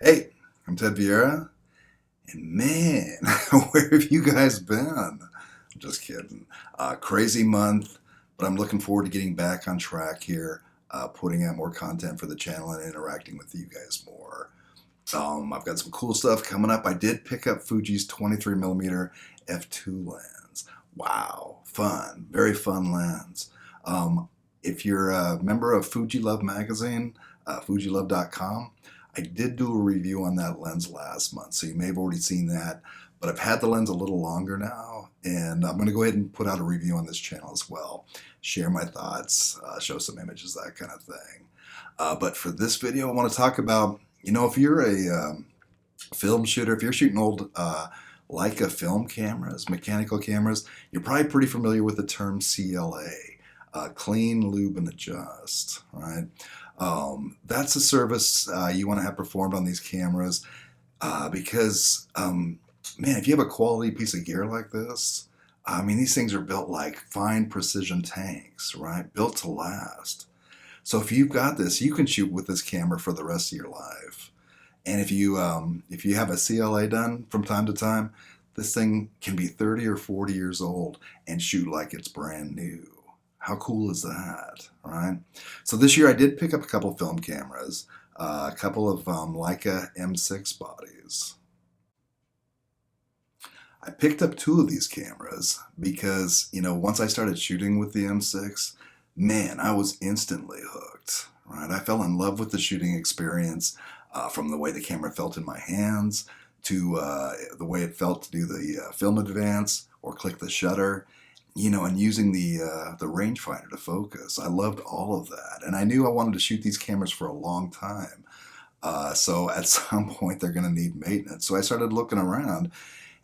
Hey, I'm Ted Vieira, and man, where have you guys been? I'm just kidding. Crazy month, but I'm looking forward to getting back on track here, putting out more content for the channel and interacting with you guys more. I've got some cool stuff coming up. I did pick up Fuji's 23mm f2 lens. Wow, fun, very fun lens. Um, if you're a member of Fuji Love magazine, fujilove.com, I did do a review on that lens last month, so you may have already seen that. But I've had the lens a little longer now, and I'm going to go ahead and put out a review on this channel as well. Share my thoughts, show some images, that kind of thing. But for this video, I want to talk about, if you're a film shooter, if you're shooting old Leica film cameras, mechanical cameras, you're probably pretty familiar with the term CLA, clean, lube, and adjust, right? That's a service you want to have performed on these cameras because, man, if you have a quality piece of gear like this, I mean, these things are built like fine precision tanks, right? Built to last. So if you've got this, you can shoot with this camera for the rest of your life. And if you have a CLA done from time to time, this thing can be 30 or 40 years old and shoot like it's brand new. How cool is that, right? So this year I did pick up a couple film cameras, a couple of Leica M6 bodies. I picked up two of these cameras because, once I started shooting with the M6, man, I was instantly hooked, right? I fell in love with the shooting experience, from the way the camera felt in my hands to the way it felt to do the film advance or click the shutter, and using the rangefinder to focus. I loved all of that, and I knew I wanted to shoot these cameras for a long time. So at some point they're going to need maintenance. So I started looking around,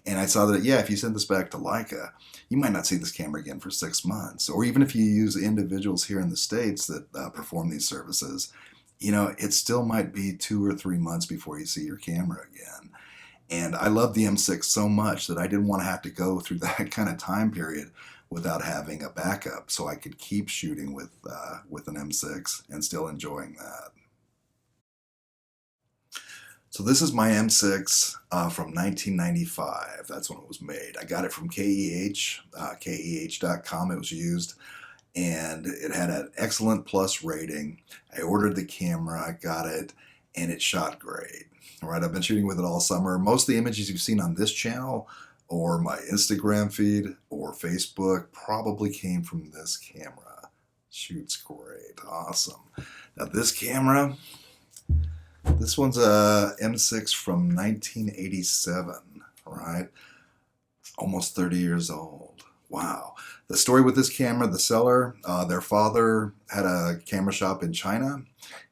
and I saw that, yeah, if you send this back to Leica, you might not see this camera again for 6 months. Or even if you use individuals here in the States that perform these services, it still might be 2 or 3 months before you see your camera again. And I love the M6 so much that I didn't want to have to go through that kind of time period without having a backup, so I could keep shooting with an M6 and still enjoying that. So this is my M6 from 1995. That's when it was made. I got it from KEH, KEH.com. It was used, and it had an excellent plus rating. I ordered the camera, I got it, and it shot great. All right, I've been shooting with it all summer. Most of the images you've seen on this channel or my Instagram feed or Facebook probably came from this camera. Shoots great, awesome. Now this camera, this one's a M6 from 1987, right? Almost 30 years old. Wow. The story with this camera, the seller, their father had a camera shop in China,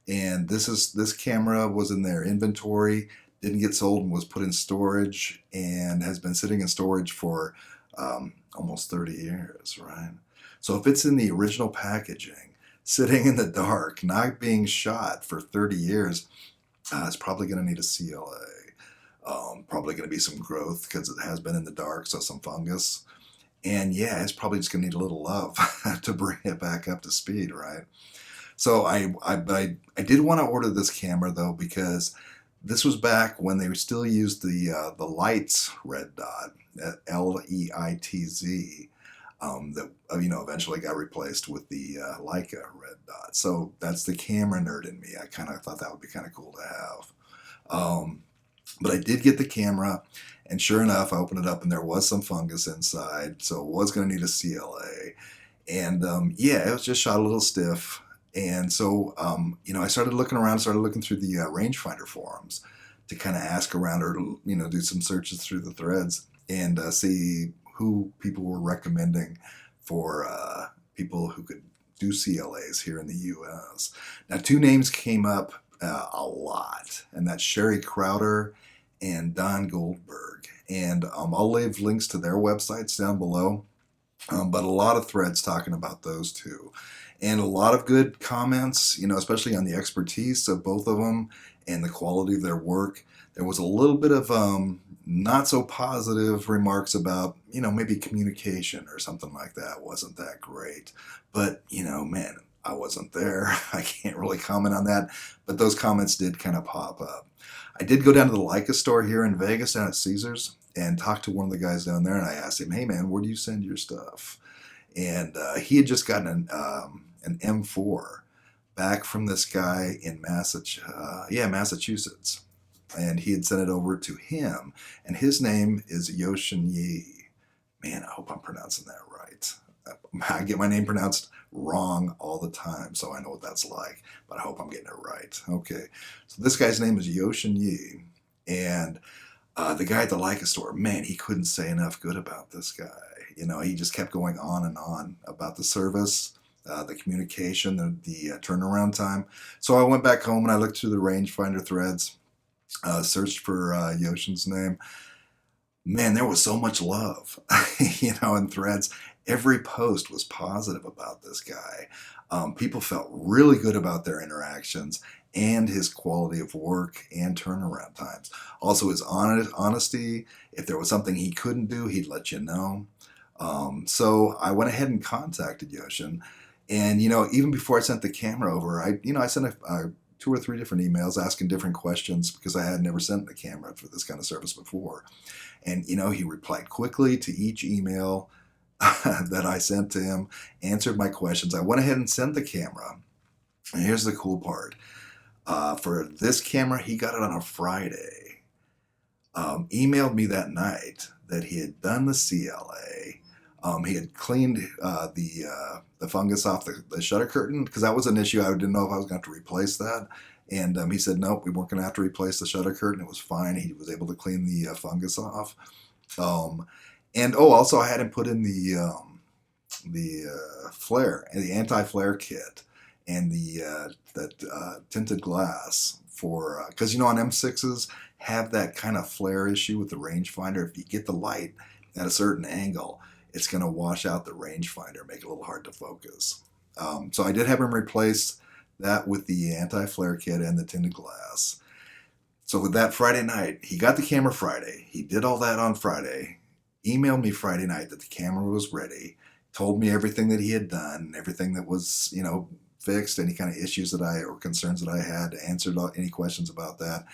and this camera was in their inventory, didn't get sold, and was put in storage, and has been sitting in storage for almost 30 years, right? So if it's in the original packaging, sitting in the dark, not being shot for 30 years, it's probably going to need a CLA. Probably going to be some growth because it has been in the dark, so some fungus. And yeah, it's probably just going to need a little love to bring it back up to speed, right? So I did want to order this camera though, because this was back when they still used the Leitz red dot, Leitz, that eventually got replaced with the Leica red dot. So that's the camera nerd in me. I kind of thought that would be kind of cool to have. But I did get the camera, and sure enough, I opened it up and there was some fungus inside, so it was going to need a CLA. And yeah, it was just shot a little stiff. And so, I started looking around, started looking through the rangefinder forums to kind of ask around, or do some searches through the threads and see who people were recommending for people who could do CLAs here in the U.S. Now, two names came up a lot, and that's Sherry Krauter and Don Goldberg. And I'll leave links to their websites down below, but a lot of threads talking about those two. And a lot of good comments, especially on the expertise of both of them and the quality of their work. There was a little bit of not so positive remarks about, maybe communication or something like that wasn't that great. But, man, I wasn't there. I can't really comment on that, but those comments did kind of pop up. I did go down to the Leica store here in Vegas, down at Caesars, and talk to one of the guys down there, and I asked him, "Hey man, where do you send your stuff?" And he had just gotten an M4 back from this guy in Massachusetts, and he had sent it over to him, and his name is Youxin Ye. Man, I hope I'm pronouncing that right. I get my name pronounced wrong all the time, so I know what that's like, but I hope I'm getting it right. Okay, so this guy's name is Youxin Ye, and the guy at the Leica store, man, he couldn't say enough good about this guy. You know, he just kept going on and on about the service, the communication, the turnaround time. So I went back home and I looked through the rangefinder threads, searched for Youxin's name. Man, there was so much love, you know, in threads. Every post was positive about this guy. People felt really good about their interactions and his quality of work and turnaround times. Also, his honesty. If there was something he couldn't do, he'd let you know. So I went ahead and contacted Youxin, and you know, even before I sent the camera over, I sent two or three different emails asking different questions because I had never sent the camera for this kind of service before. And you know, he replied quickly to each email that I sent to him, answered my questions. I went ahead and sent the camera. And here's the cool part. For this camera, he got it on a Friday. Emailed me that night that he had done the CLA. He had cleaned the fungus off the shutter curtain, because that was an issue. I didn't know if I was going to have to replace that. And he said, nope, we weren't going to have to replace the shutter curtain. It was fine. He was able to clean the fungus off. Also I had him put in the flare, the anti-flare kit, and the tinted glass for, because you know, on M6s have that kind of flare issue with the rangefinder. If you get the light at a certain angle, it's going to wash out the rangefinder, make it a little hard to focus. So I did have him replace that with the anti-flare kit and the tinted glass. So with that Friday night, he got the camera Friday. He did all that on Friday, emailed me Friday night that the camera was ready, told me everything that he had done, everything that was, you know, fixed, any kind of issues that or concerns that I had, answered any questions about that.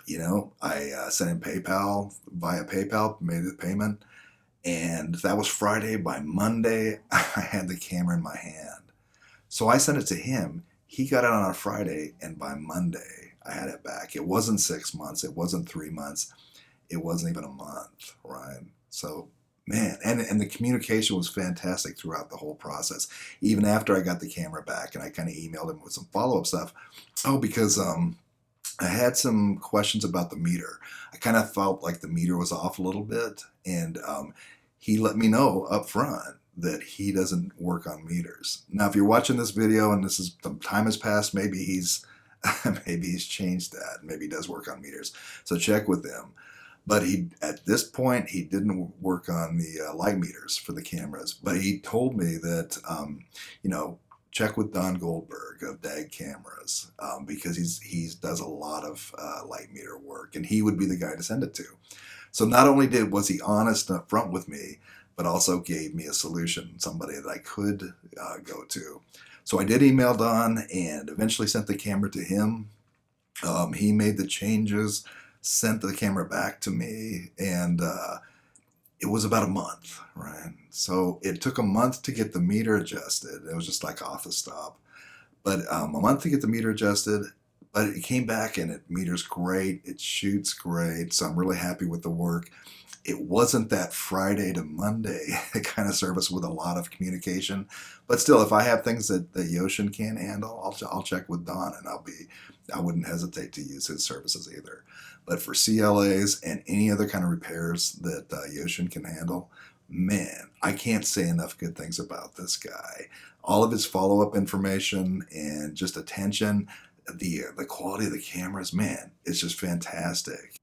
You know, I sent him via PayPal, made the payment, and that was Friday. By Monday, I had the camera in my hand. So I sent it to him. He got it on a Friday, and by Monday, I had it back. It wasn't 6 months. It wasn't 3 months. It wasn't even a month, right? So, man, and the communication was fantastic throughout the whole process. Even after I got the camera back, and I kind of emailed him with some follow-up stuff. Oh, because I had some questions about the meter. I kind of felt like the meter was off a little bit, and he let me know up front that he doesn't work on meters. Now, if you're watching this video and some time has passed, maybe he's changed that. Maybe he does work on meters. So check with him. But at this point, he didn't work on the light meters for the cameras. But he told me that, you know, check with Don Goldberg of DAG Cameras, because he does a lot of light meter work, and he would be the guy to send it to. So not only was he honest up front with me, but also gave me a solution, somebody that I could go to. So I did email Don and eventually sent the camera to him. He made the changes, sent the camera back to me, and it was about a month, right? So it took a month to get the meter adjusted. It was just like office stop. But a month to get the meter adjusted, but it came back and it meters great. It shoots great. So I'm really happy with the work. It wasn't that Friday to Monday kind of service with a lot of communication. But still, if I have things that Youxin can't handle, I'll check with Don, and I wouldn't hesitate to use his services either. But for CLAs and any other kind of repairs that Youxin can handle, man, I can't say enough good things about this guy. All of his follow-up information and just attention, the quality of the cameras, man, it's just fantastic.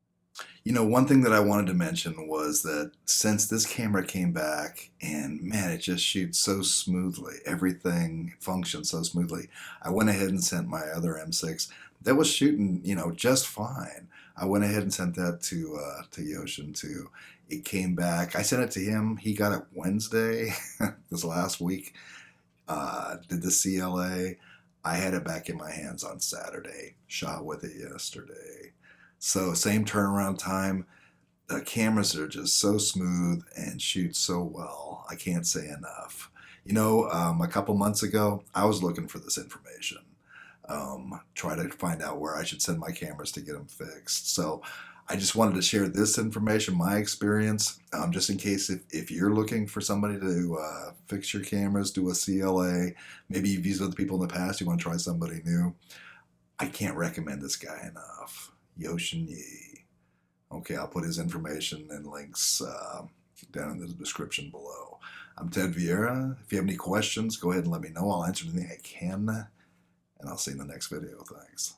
You know, one thing that I wanted to mention was that since this camera came back, and man, it just shoots so smoothly, everything functions so smoothly, I went ahead and sent my other M6 that was shooting, you know, just fine. I went ahead and sent that to Youxin too. It came back. I sent it to him. He got it Wednesday, this last week. Did the CLA. I had it back in my hands on Saturday. Shot with it yesterday. So same turnaround time. The cameras are just so smooth and shoot so well. I can't say enough. A couple months ago, I was looking for this information. Try to find out where I should send my cameras to get them fixed. So I just wanted to share this information, my experience, just in case if you're looking for somebody to fix your cameras, do a CLA, maybe you've used other people in the past, you want to try somebody new. I can't recommend this guy enough. Youxin Ye. Okay, I'll put his information and links down in the description below. I'm Ted Vieira. If you have any questions, go ahead and let me know. I'll answer anything I can, and I'll see you in the next video. Thanks.